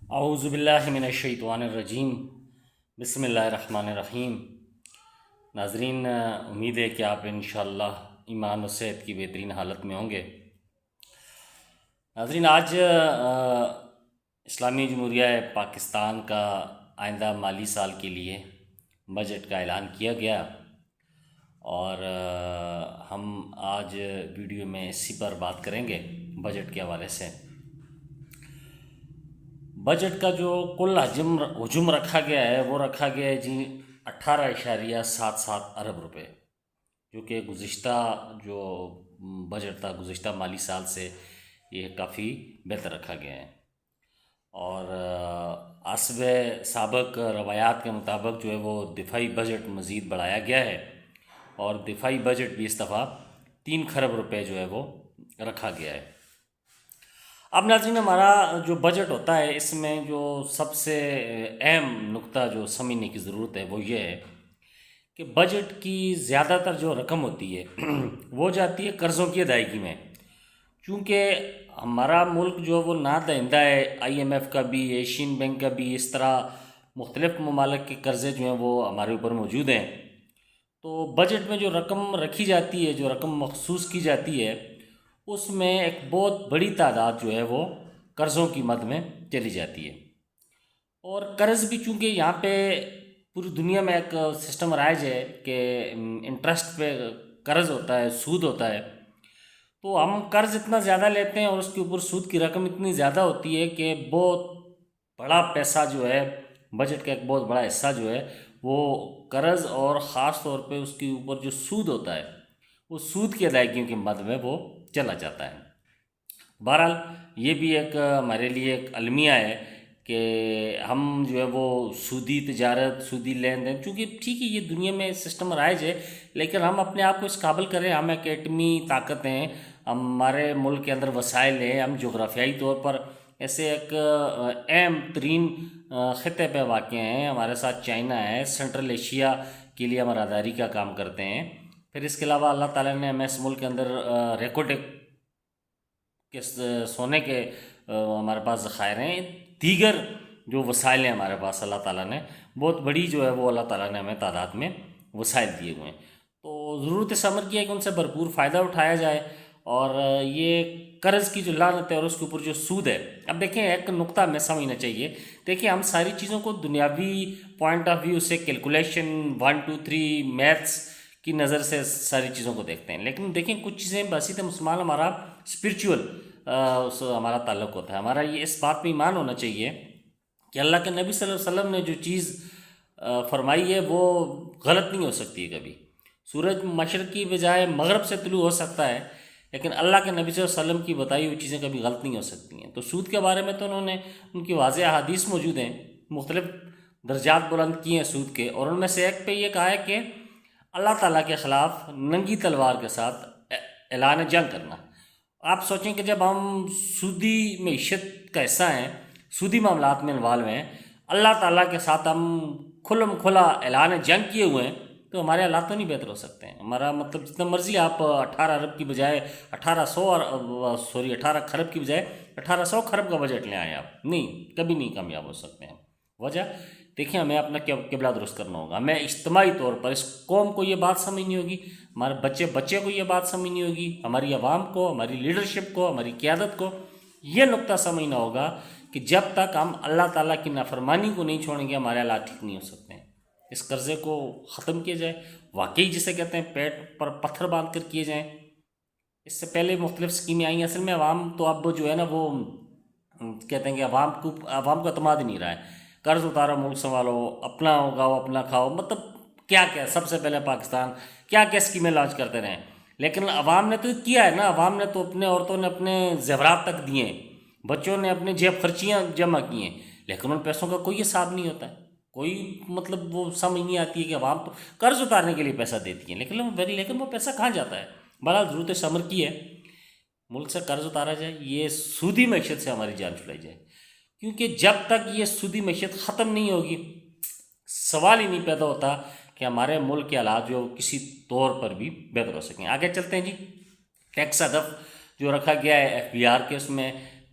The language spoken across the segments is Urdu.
اعوذ باللہ من الشیطان الرجیم، بسم اللہ الرحمن الرحیم۔ ناظرین، امید ہے کہ آپ انشاءاللہ ایمان و صحت کی بہترین حالت میں ہوں گے۔ ناظرین، آج اسلامی جمہوریہ پاکستان کا آئندہ مالی سال کے لیے بجٹ کا اعلان کیا گیا، اور ہم آج ویڈیو میں اسی پر بات کریں گے بجٹ کے حوالے سے۔ بجٹ کا جو کل حجم رکھا گیا ہے وہ رکھا گیا ہے 18.77 ارب روپے، جو کہ گزشتہ جو بجٹ تھا گزشتہ مالی سال سے یہ کافی بہتر رکھا گیا ہے، اور حسب سابق روایات کے مطابق جو ہے وہ دفاعی بجٹ مزید بڑھایا گیا ہے، اور دفاعی بجٹ بھی اس دفعہ 3 کھرب روپے جو ہے وہ رکھا گیا ہے۔ اب ناظرین، ہمارا جو بجٹ ہوتا ہے اس میں جو سب سے اہم نقطہ جو سمجھنے کی ضرورت ہے وہ یہ ہے کہ بجٹ کی زیادہ تر جو رقم ہوتی ہے وہ جاتی ہے قرضوں کی ادائیگی میں، چونکہ ہمارا ملک جو وہ نہ دہندہ ہے IMF کا بھی، ایشین بینک کا بھی، اس طرح مختلف ممالک کے قرضے جو ہیں وہ ہمارے اوپر موجود ہیں۔ تو بجٹ میں جو رقم رکھی جاتی ہے، جو رقم مخصوص کی جاتی ہے، اس میں ایک بہت بڑی تعداد جو ہے وہ قرضوں کی مد میں چلی جاتی ہے، اور قرض بھی چونکہ یہاں پہ پوری دنیا میں ایک سسٹم رائج ہے کہ انٹرسٹ پہ قرض ہوتا ہے، سود ہوتا ہے، تو ہم قرض اتنا زیادہ لیتے ہیں اور اس کے اوپر سود کی رقم اتنی زیادہ ہوتی ہے کہ بہت بڑا پیسہ جو ہے، بجٹ کا ایک بہت بڑا حصہ جو ہے وہ قرض اور خاص طور پہ اس کے اوپر جو سود ہوتا ہے وہ سود کی ادائیگیوں کی مد میں وہ چلا جاتا ہے۔ بہرحال یہ بھی ایک ہمارے لیے ایک المیہ ہے کہ ہم جو ہے وہ سودی تجارت، سودی لین دین، چونکہ ٹھیک ہے یہ دنیا میں سسٹم رائج ہے، لیکن ہم اپنے آپ کو اس قابل کریں، ہم ایک ایٹمی طاقت ہیں، ہمارے ملک کے اندر وسائل ہیں، ہم جغرافیائی طور پر ایسے ایک اہم ترین خطے پہ واقع ہیں، ہمارے ساتھ چائنا ہے، سنٹرل ایشیا کے لیے ہم راداری کا کام کرتے ہیں۔ پھر اس کے علاوہ اللہ تعالیٰ نے ہمیں اس ملک کے اندر ریکوٹک کے سونے کے ہمارے پاس ذخائر ہیں، دیگر جو وسائل ہیں ہمارے پاس، اللہ تعالیٰ نے بہت بڑی جو ہے وہ اللہ تعالیٰ نے ہمیں تعداد میں وسائل دیے ہوئے ہیں، تو ضرورت اس امر کی ہے کہ ان سے بھرپور فائدہ اٹھایا جائے، اور یہ قرض کی جو لعنت ہے اور اس کے اوپر جو سود ہے، اب دیکھیں ایک نقطہ ہمیں سمجھنا چاہیے، دیکھیں ہم ساری چیزوں کو دنیاوی پوائنٹ آف ویو سے، کیلکولیشن 1 2 3 میتھس کی نظر سے ساری چیزوں کو دیکھتے ہیں، لیکن دیکھیں کچھ چیزیں بحیثیت مسلمان ہمارا اسپرچول ہمارا تعلق ہوتا ہے، ہمارا یہ اس بات پہ ایمان ہونا چاہیے کہ اللہ کے نبی صلی اللہ علیہ وسلم نے جو چیز فرمائی ہے وہ غلط نہیں ہو سکتی ہے کبھی۔ سورج مشرق کی بجائے مغرب سے طلوع ہو سکتا ہے، لیکن اللہ کے نبی صلی اللہ علیہ وسلم کی بتائی ہوئی چیزیں کبھی غلط نہیں ہو سکتی ہیں۔ تو سود کے بارے میں تو انہوں نے ان کی واضح احادیث موجود ہیں، مختلف درجات بلند کیے ہیں سود کے، اور ان میں سے ایک پہ یہ کہا ہے کہ اللہ تعالیٰ کے خلاف ننگی تلوار کے ساتھ اعلان جنگ کرنا۔ آپ سوچیں کہ جب ہم سودی معیشت کا حصہ ہیں، سودی معاملات میں انوالو ہیں، اللہ تعالیٰ کے ساتھ ہم کھلم کھلا اعلان جنگ کیے ہوئے ہیں، تو ہمارے حالات تو نہیں بہتر ہو سکتے ہیں۔ ہمارا مطلب جتنا مرضی آپ 18 ارب کی بجائے 18 کھرب کی بجائے 1800 کھرب کا بجٹ لے آئیں، آپ نہیں، کبھی نہیں کامیاب ہو سکتے ہیں۔ وجہ دیکھیں، ہمیں اپنا قبلہ درست کرنا ہوگا، ہمیں اجتماعی طور پر اس قوم کو یہ بات سمجھنی ہوگی، ہمارے بچے کو یہ بات سمجھنی ہوگی، ہماری عوام کو، ہماری لیڈرشپ کو، ہماری قیادت کو یہ نقطہ سمجھنا ہوگا کہ جب تک ہم اللہ تعالیٰ کی نافرمانی کو نہیں چھوڑیں گے ہمارے حالات ٹھیک نہیں ہو سکتے ہیں۔ اس قرضے کو ختم کیا جائے، واقعی جسے کہتے ہیں پیٹ پر پتھر باندھ کر کیے جائیں۔ اس سے پہلے مختلف اسکیمیں آئیں، اصل میں عوام تو اب جو ہے نا وہ کہتے ہیں کہ عوام کو اعتماد ہی نہیں رہا ہے، قرض اتارو، ملک سنبھالو، اپنا اگاؤ اپنا کھاؤ، مطلب کیا سب سے پہلے پاکستان کیا اسکیمیں لانچ کرتے رہے، لیکن عوام نے تو کیا ہے نا، عوام نے تو اپنے عورتوں نے اپنے زیورات تک دیے ہیں، بچوں نے اپنے جیب خرچیاں جمع کی ہیں، لیکن ان پیسوں کا کوئی حساب نہیں ہوتا ہے، کوئی مطلب وہ سمجھ نہیں آتی ہے کہ عوام تو قرض اتارنے کے لیے پیسہ دیتی ہیں، لیکن وہ پیسہ کہاں جاتا ہے۔ بہرحال ضرورت سمر کی ہے ملک سے قرض اتارا جائے، یہ سودی معیشت سے ہماری جان چھڑائی جائے، کیونکہ جب تک یہ سودی معیشت ختم نہیں ہوگی سوال ہی نہیں پیدا ہوتا کہ ہمارے ملک کے حالات جو کسی طور پر بھی بہتر ہو سکیں۔ آگے چلتے ہیں جی۔ ٹیکس ہدف جو رکھا گیا ہے FBR کے، اس میں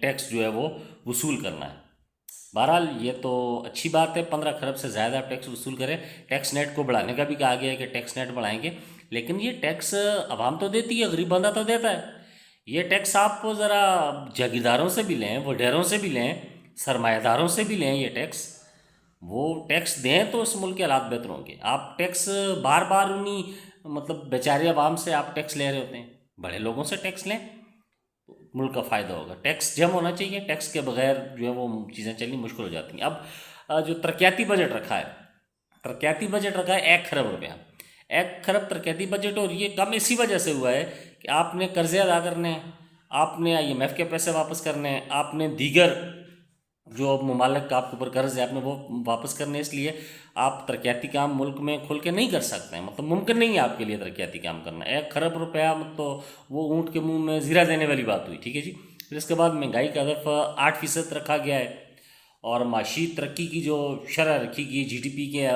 ٹیکس جو ہے وہ وصول کرنا ہے۔ بہرحال یہ تو اچھی بات ہے، 15 خرب سے زیادہ ٹیکس وصول کریں۔ ٹیکس نیٹ کو بڑھانے کا بھی کہا گیا ہے کہ ٹیکس نیٹ بڑھائیں گے، لیکن یہ ٹیکس عوام تو دیتی ہے، غریب بندہ تو دیتا ہے۔ یہ ٹیکس آپ ذرا جاگیرداروں سے بھی لیں، وڈیروں سے بھی لیں، سرمایہ داروں سے بھی لیں، یہ ٹیکس وہ ٹیکس دیں تو اس ملک کے حالات بہتر ہوں گے۔ آپ ٹیکس بار بار انہی مطلب بیچارے عوام سے آپ ٹیکس لے رہے ہوتے ہیں، بڑے لوگوں سے ٹیکس لیں، ملک کا فائدہ ہوگا۔ ٹیکس جم ہونا چاہیے، ٹیکس کے بغیر جو ہے وہ چیزیں چلنی مشکل ہو جاتی ہیں۔ اب جو ترقیاتی بجٹ رکھا ہے، ترقیاتی بجٹ رکھا ہے 1 کھرب روپیہ، 1 کھرب ترقیاتی بجٹ، اور یہ کم اسی وجہ سے ہوا ہے کہ آپ نے قرضے ادا کرنے ہیں، آپ نے IMF کے پیسے واپس کرنے ہیں، آپ نے دیگر جو ممالک کا آپ کے اوپر قرض ہے آپ نے وہ واپس کرنے، اس لیے آپ ترقیاتی کام ملک میں کھل کے نہیں کر سکتے ہیں، مطلب ممکن نہیں ہے آپ کے لیے ترقیاتی کام کرنا۔ 1 کھرب روپیہ مطلب وہ اونٹ کے منہ میں زیرہ دینے والی بات ہوئی، ٹھیک ہے جی۔ پھر اس کے بعد مہنگائی کا ہدف 8% رکھا گیا ہے، اور معاشی ترقی کی جو شرح رکھی گئی GDP کے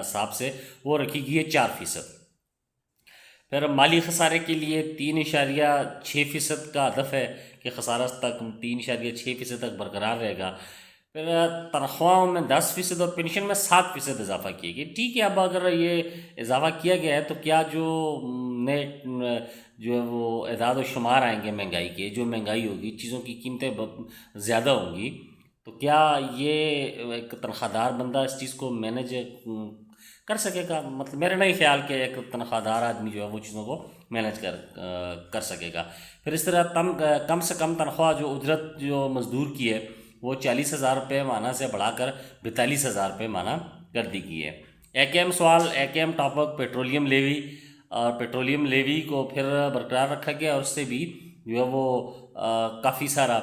حساب سے وہ رکھی گئی ہے 4%۔ پھر مالی خسارے کے لیے 3.6% کا ہدف ہے کہ خسارہ تک 3.6% تک برقرار رہے گا۔ پھر تنخواہوں میں 10% اور پینشن میں 7% اضافہ کیے گئے۔ ٹھیک ہے، اب اگر یہ اضافہ کیا گیا ہے تو کیا جو نئے جو ہے وہ اعداد و شمار آئیں گے مہنگائی کے، جو مہنگائی ہوگی، چیزوں کی قیمتیں زیادہ ہوں گی، تو کیا یہ ایک تنخواہ دار بندہ اس چیز کو مینیج کر سکے گا؟ مطلب میرا نہیں خیال کہ ایک تنخواہ دار آدمی جو ہے وہ چیزوں کو مینیج کر سکے گا۔ پھر اس طرح کم سے کم تنخواہ جو اجرت جو مزدور کی ہے وہ 40,000 روپے ماہانہ سے بڑھا کر 42,000 روپے ماہانہ کر دی گئی ہے۔ ایک اہم سوال، ایک اہم ٹاپک پیٹرولیم لیوی، اور پیٹرولیم لیوی کو پھر برقرار رکھا گیا، اور اس سے بھی جو ہے وہ کافی سارا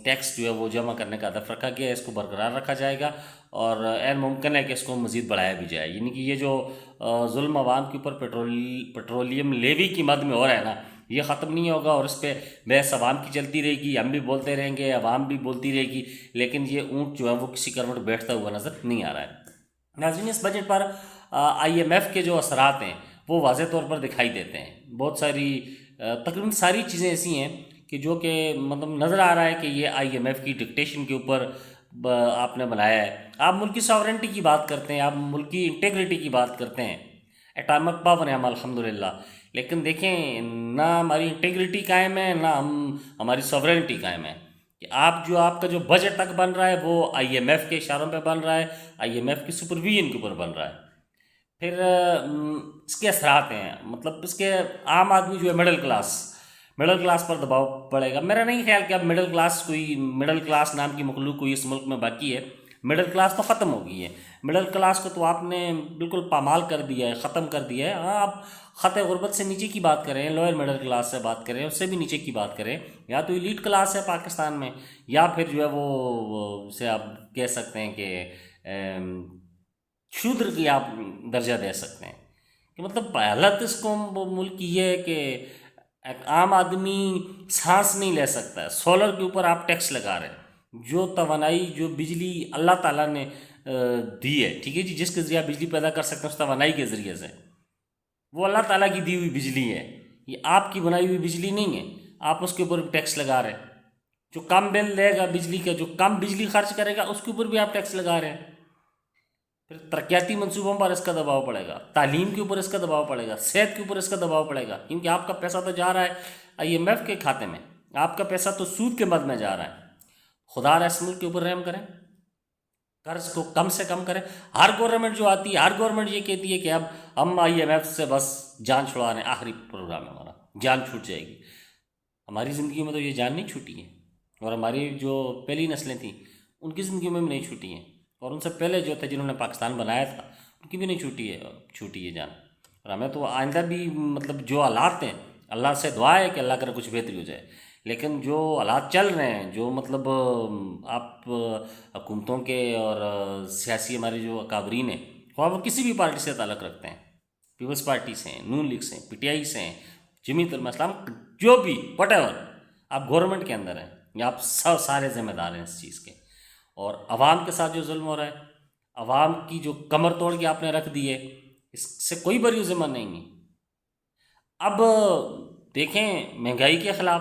ٹیکس جو ہے وہ جمع کرنے کا ہدف رکھا گیا ہے۔ اس کو برقرار رکھا جائے گا، اور عین ممکن ہے کہ اس کو مزید بڑھایا بھی جائے، یعنی کہ یہ جو ظلم عوام کے اوپر پیٹرولیم لیوی کی مد میں ہو رہا ہے نا، یہ ختم نہیں ہوگا، اور اس پہ بحث عوام کی چلتی رہے گی، ہم بھی بولتے رہیں گے، عوام بھی بولتی رہے گی، لیکن یہ اونٹ جو ہے وہ کسی کروٹ بیٹھتا ہوا نظر نہیں آ رہا ہے۔ ناظرین، اس بجٹ پر IMF کے جو اثرات ہیں وہ واضح طور پر دکھائی دیتے ہیں۔ بہت ساری تقریباً ساری چیزیں ایسی ہیں کہ جو کہ مطلب نظر آ رہا ہے کہ یہ IMF کی ڈکٹیشن کے اوپر آپ نے بنایا ہے۔ آپ ملکی ساورنٹی کی بات کرتے ہیں، آپ ملکی انٹیگریٹی کی بات کرتے ہیں، ایٹامک پاور ہے ہم الحمدللہ، لیکن دیکھیں نہ ہماری انٹیگریٹی قائم ہے، نہ ہماری ساورنٹی قائم ہے، کہ آپ کا جو بجٹ تک بن رہا ہے وہ IMF کے اشاروں پہ بن رہا ہے، IMF کی سپرویژن کے اوپر بن رہا ہے۔ پھر اس کے اثرات ہیں، مطلب اس کے عام آدمی جو ہے مڈل کلاس پر دباؤ پڑے گا۔ میرا نہیں خیال کہ اب مڈل کلاس نام کی مخلوق کوئی اس ملک میں باقی ہے۔ مڈل کلاس تو ختم ہو گئی ہے، مڈل کلاس کو تو آپ نے بالکل پامال کر دیا ہے، ختم کر دیا ہے۔ ہاں، آپ خط غربت سے نیچے کی بات کریں، لوئر مڈل کلاس سے بات کریں، اس سے بھی نیچے کی بات کریں، یا تو ایلیٹ کلاس ہے پاکستان میں، یا پھر جو ہے وہ اسے آپ کہہ سکتے ہیں کہ شودر کی آپ درجہ دے سکتے ہیں، کہ مطلب حالت اس کو ملک کی یہ ہے کہ ایک عام آدمی سانس نہیں لے سکتا ہے۔ سولر کے اوپر آپ ٹیکس لگا رہے ہیں، جو توانائی جو بجلی اللہ تعالیٰ نے دی ہے، ٹھیک ہے جی، جس کے ذریعے آپ بجلی پیدا کر سکتے ہیں اس توانائی کے ذریعے سے، وہ اللہ تعالیٰ کی دی ہوئی بجلی ہے، یہ آپ کی بنائی ہوئی بجلی نہیں ہے، آپ اس کے اوپر بھی ٹیکس لگا رہے ہیں۔ جو کم بل دے گا بجلی کا، جو کم بجلی خرچ کرے گا، اس کے اوپر بھی آپ ٹیکس لگا رہے ہیں۔ پھر ترقیاتی منصوبوں پر اس کا دباؤ پڑے گا، تعلیم کے اوپر اس کا دباؤ پڑے گا، صحت کے اوپر اس کا دباؤ پڑے گا، کیونکہ آپ کا پیسہ تو جا رہا ہے IMF کے کھاتے میں، آپ کا پیسہ تو سود کے مد میں جا رہا ہے۔ خدا را اس ملک کے اوپر رحم کریں، قرض کو کم سے کم کریں۔ ہر گورنمنٹ جو آتی ہے، ہر گورنمنٹ یہ کہتی ہے کہ اب ہم IMF سے بس جان چھڑا رہے ہیں، آخری پروگرام ہے ہمارا، جان چھوٹ جائے گی۔ ہماری زندگی میں تو یہ جان نہیں چھوٹی ہے، اور ہماری جو پہلی نسلیں تھیں ان کی زندگیوں میں بھی نہیں چھوٹی ہیں، اور ان سے پہلے جو تھے جنہوں نے پاکستان بنایا تھا ان کی بھی نہیں چھوٹی ہے جان۔ اور ہمیں تو آئندہ بھی مطلب جو حالات ہیں، اللہ سے دعا ہے کہ اللہ کرے کچھ بہتری ہو جائے، لیکن جو حالات چل رہے ہیں، جو مطلب آپ حکومتوں کے اور سیاسی ہمارے جو اکابرین ہیں، خواہ وہ کسی بھی پارٹی سے تعلق رکھتے ہیں، پیپلز پارٹی سے ہیں، نون لیگ سے ہیں، PTI سے ہیں، جمیعت علماء اسلام، جو بھی وٹ ایور، آپ گورنمنٹ کے اندر ہیں، یا آپ سارے ذمہ دار ہیں اس چیز کے۔ اور عوام کے ساتھ جو ظلم ہو رہا ہے، عوام کی جو کمر توڑ کے آپ نے رکھ دی ہے، اس سے کوئی بری ذمہ نہیں ہے۔ اب دیکھیں مہنگائی کے خلاف